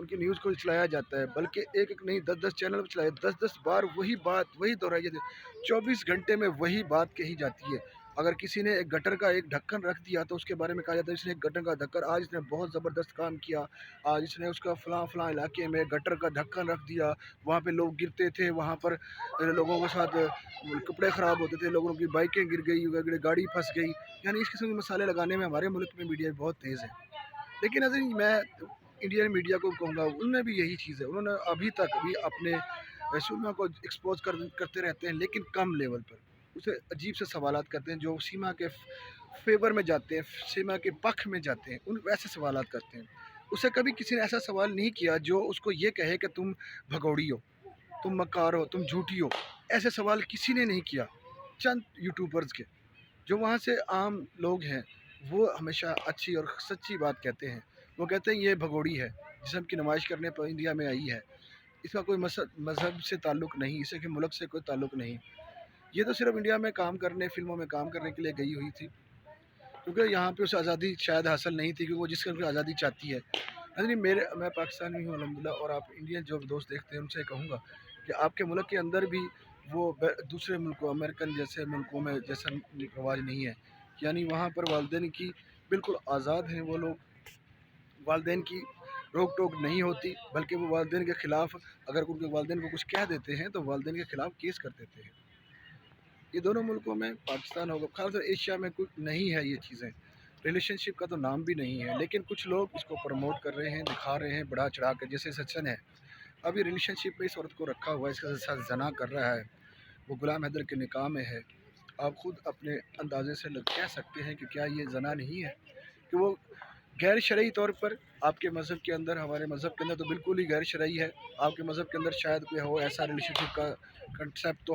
ان کی نیوز کو چلایا جاتا ہے، بلکہ ایک ایک نہیں 10 10 چینل پہ چلایا، 10 10 بار وہی بات وہی دہرائی جاتی ہے، 24 گھنٹے میں وہی بات کہی جاتی ہے۔ اگر کسی نے ایک گٹر کا ایک ڈھکن رکھ دیا تو اس کے بارے میں کہا جاتا ہے اس نے ایک گٹر کا ڈھکن، آج اس نے بہت زبردست کام کیا، آج اس نے اس کا فلاں فلاں علاقے میں گٹر کا ڈھکن رکھ دیا، وہاں پہ لوگ گرتے تھے، وہاں پر لوگوں کے ساتھ کپڑے خراب ہوتے تھے، لوگوں کی بائکیں گر گئی، گاڑی پھنس گئی۔ یعنی اس قسم کے مسئلے لگانے میں ہمارے ملک میں میڈیا بہت تیز ہے۔ لیکن ناظرین، میں انڈین میڈیا کو کہوں گا ان میں بھی یہی چیز ہے، انہوں نے ابھی تک بھی اپنے سیما کو ایکسپوز کرتے رہتے ہیں، لیکن کم لیول پر اسے عجیب سے سوالات کرتے ہیں جو سیما کے فیور میں جاتے ہیں، سیما کے پکھ میں جاتے ہیں، ان ویسے سوالات کرتے ہیں۔ اسے کبھی کسی نے ایسا سوال نہیں کیا جو اس کو یہ کہے کہ تم بھگوڑی ہو، تم مکار ہو، تم جھوٹی ہو۔ ایسے سوال کسی نے نہیں کیا۔ چند یوٹیوبرز کے جو وہاں سے عام لوگ ہیں وہ ہمیشہ اچھی اور سچی بات کہتے ہیں۔ وہ کہتے ہیں یہ بھگوڑی ہے، جسم کی نمائش کرنے پر انڈیا میں آئی ہے، اس کا کوئی مذہب سے تعلق نہیں، اسے کہ ملک سے کوئی تعلق نہیں، یہ تو صرف انڈیا میں کام کرنے، فلموں میں کام کرنے کے لیے گئی ہوئی تھی، کیونکہ یہاں پہ اسے آزادی شاید حاصل نہیں تھی، کیونکہ وہ جس کی آزادی چاہتی ہے۔ یعنی میں پاکستانی ہوں الحمدللہ، اور آپ انڈین جو دوست دیکھتے ہیں ان سے کہوں گا کہ آپ کے ملک کے اندر بھی وہ دوسرے ملکوں امریکن جیسے ملکوں میں جیسا رواج نہیں ہے، یعنی وہاں پر والدین کی بالکل آزاد ہیں وہ لوگ، والدین کی روک ٹوک نہیں ہوتی، بلکہ وہ والدین کے خلاف اگر ان کے والدین کو کچھ کہہ دیتے ہیں تو والدین کے خلاف کیس کر دیتے ہیں۔ یہ دونوں ملکوں میں پاکستان ہوگا، خاص طور ایشیا میں کچھ نہیں ہے یہ چیزیں، ریلیشن شپ کا تو نام بھی نہیں ہے، لیکن کچھ لوگ اس کو پروموٹ کر رہے ہیں، دکھا رہے ہیں بڑا چڑھا کر، جیسے سچن ہے ابھی ریلیشن شپ میں اس عورت کو رکھا ہوا ہے، اس کے ساتھ زنا کر رہا ہے، وہ غلام حیدر کے نکاح میں ہے۔ آپ خود اپنے اندازے سے کہہ سکتے ہیں کہ کیا یہ زنا نہیں ہے، کہ وہ غیر شرعی طور پر آپ کے مذہب کے اندر، ہمارے مذہب کے اندر تو بالکل ہی غیر شرعی ہے، آپ کے مذہب کے اندر شاید کوئی ہو ایسا ریلیشن شپ کا کنسیپٹ، تو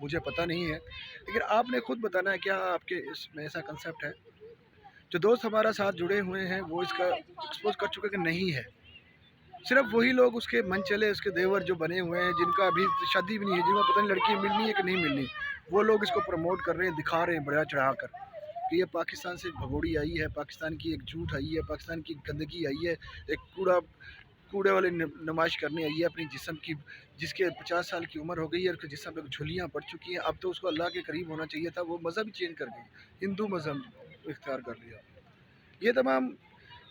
مجھے پتہ نہیں ہے، لیکن آپ نے خود بتانا ہے کیا آپ کے اس میں ایسا کنسیپٹ ہے۔ جو دوست ہمارا ساتھ جڑے ہوئے ہیں وہ اس کا ایکسپوز کر چکے کہ نہیں ہے، صرف وہی لوگ اس کے من چلے، اس کے دیور جو بنے ہوئے ہیں جن کا ابھی شادی بھی نہیں ہے، جن کو پتہ نہیں لڑکی ملنی ہے کہ نہیں ملنی، وہ لوگ اس کو پروموٹ کر رہے ہیں، دکھا رہے ہیں بڑا چڑھا کر کہ یہ پاکستان سے ایک بھگوڑی آئی ہے، پاکستان کی ایک جھوٹ آئی ہے، پاکستان کی گندگی آئی ہے، ایک کوڑے والی نمائش کرنے آئی ہے اپنی جسم کی، جس کے 50 سال کی عمر ہو گئی ہے اور اس کے جسم پہ جھلیاں پڑ چکی ہیں، اب تو اس کو اللہ کے قریب ہونا چاہیے تھا، وہ مذہب چینج کر گئی، ہندو مذہب اختیار کر لیا۔ یہ تمام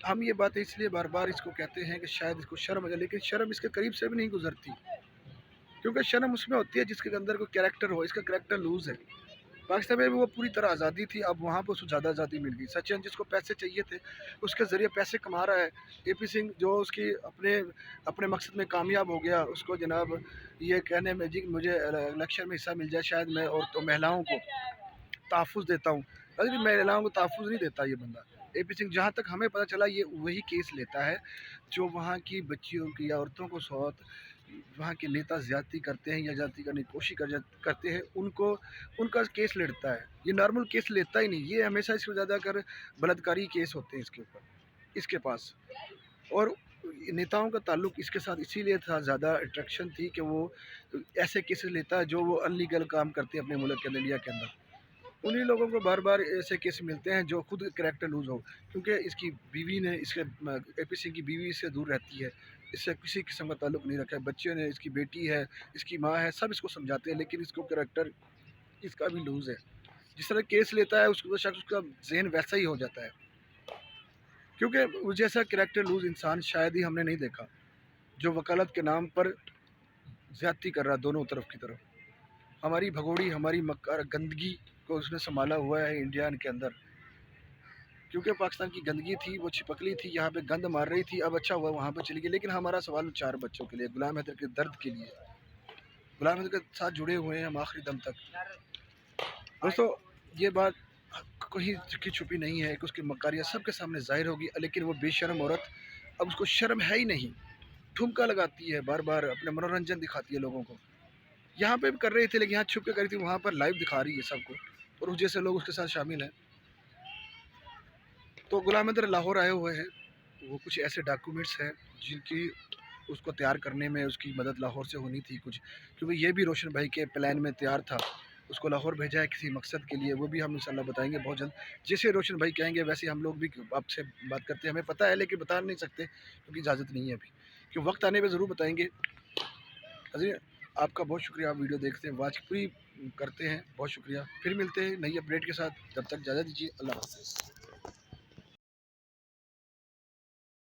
ہم یہ باتیں اس لیے بار بار اس کو کہتے ہیں کہ شاید اس کو شرم ہے، لیکن شرم اس کے قریب سے بھی نہیں گزرتی، کیونکہ شرم اس میں ہوتی ہے جس کے اندر کوئی کریکٹر ہو، اس کا کریکٹر لوز ہے۔ پاکستان میں بھی وہ پوری طرح آزادی تھی، اب وہاں پہ اس کو زیادہ آزادی مل گئی۔ سچن جس کو پیسے چاہیے تھے اس کے ذریعے پیسے کما رہا ہے، اے پی سنگھ جو اس کی اپنے مقصد میں کامیاب ہو گیا، اس کو جناب یہ کہنے میں جی مجھے الیکشن میں حصہ مل جائے، شاید میں عورتوں مہلاؤں کو تحفظ دیتا ہوں، ارے مہلاؤں کو تحفظ نہیں دیتا یہ بندہ۔ اے پی سنگھ جہاں تک ہمیں پتہ چلا یہ وہی کیس لیتا ہے جو وہاں کی بچیوں کی یا عورتوں کو ساتھ وہاں کے نیتا زیادتی کرتے ہیں یا زیادتی کرنے کی کوشش کرتے ہیں، ان کا کیس لڑتا ہے، یہ نارمل کیس لیتا ہی نہیں، یہ ہمیشہ اس کو زیادہ کر بلاتکاری کیس ہوتے ہیں اس کے اوپر، اس کے پاس، اور نیتاؤں کا تعلق اس کے ساتھ اسی لیے تھا، زیادہ اٹریکشن تھی کہ وہ ایسے کیسز لیتا ہے جو وہ انلیگل کام کرتے ہیں اپنے ملک کے اندر، انڈیا کے اندر، انہی لوگوں کو بار بار ایسے کیس ملتے ہیں جو خود کریکٹر لوز ہو، کیونکہ اس کی بیوی نے اس کے اے پی سنگھ کی بیوی اس سے دور رہتی ہے، اس سے کسی قسم کا تعلق نہیں رکھا ہے، بچے نے، اس کی بیٹی ہے، اس کی ماں ہے، سب اس کو سمجھاتے ہیں، لیکن اس کو کریکٹر اس کا بھی لوز ہے، جس طرح کیس لیتا ہے اس کو شخص اس کا ذہن ویسا ہی ہو جاتا ہے، کیونکہ وہ جیسا کریکٹر لوز انسان شاید ہی ہم نے نہیں دیکھا جو وکالت کے نام پر زیادتی کر رہا دونوں طرف کی طرف۔ ہماری بھگوڑی، ہماری مکار گندگی کو اس نے سنبھالا ہوا ہے انڈیا کے اندر، کیونکہ پاکستان کی گندگی تھی، وہ چھپکلی تھی، یہاں پہ گند مار رہی تھی، اب اچھا ہوا وہاں پہ چلی گئی، لیکن ہمارا سوال 4 بچوں کے لیے، غلام حیدر کے درد کے لیے، غلام حیدر کے ساتھ جڑے ہوئے ہیں ہم آخری دم تک۔ دوستو یہ بات کہیں کی چھپی نہیں ہے کہ اس کی مکاریاں سب کے سامنے ظاہر ہوگی، لیکن وہ بے شرم عورت اب اس کو شرم ہے ہی نہیں، ٹھمکا لگاتی ہے، بار بار اپنے منورنجن دکھاتی ہے لوگوں کو، یہاں پہ بھی کر رہی تھی لیکن یہاں چھپ کے کر رہی تھی، وہاں پر لائیو دکھا رہی ہے سب کو، اور اس جیسے لوگ اس کے ساتھ شامل ہیں۔ تو غلام حیدر لاہور آئے ہوئے ہیں، وہ کچھ ایسے ڈاکومنٹس ہیں جن کی اس کو تیار کرنے میں اس کی مدد لاہور سے ہونی تھی کچھ، کیونکہ یہ بھی روشن بھائی کے پلان میں تیار تھا، اس کو لاہور بھیجا ہے کسی مقصد کے لیے، وہ بھی ہم انشاءاللہ بتائیں گے بہت جلد، جیسے روشن بھائی کہیں گے ویسے ہم لوگ بھی آپ سے بات کرتے ہیں، ہمیں پتہ ہے لیکن بتا نہیں سکتے کیونکہ اجازت نہیں ہے ابھی، کہ وقت آنے پہ ضرور بتائیں گے۔ حضرین آپ کا بہت شکریہ، آپ ویڈیو دیکھتے ہیں، واچ پوری کرتے ہیں، بہت شکریہ۔ پھر ملتے ہیں نئی اپڈیٹ کے ساتھ، تب تک اجازت دیجیے، اللہ حافظ۔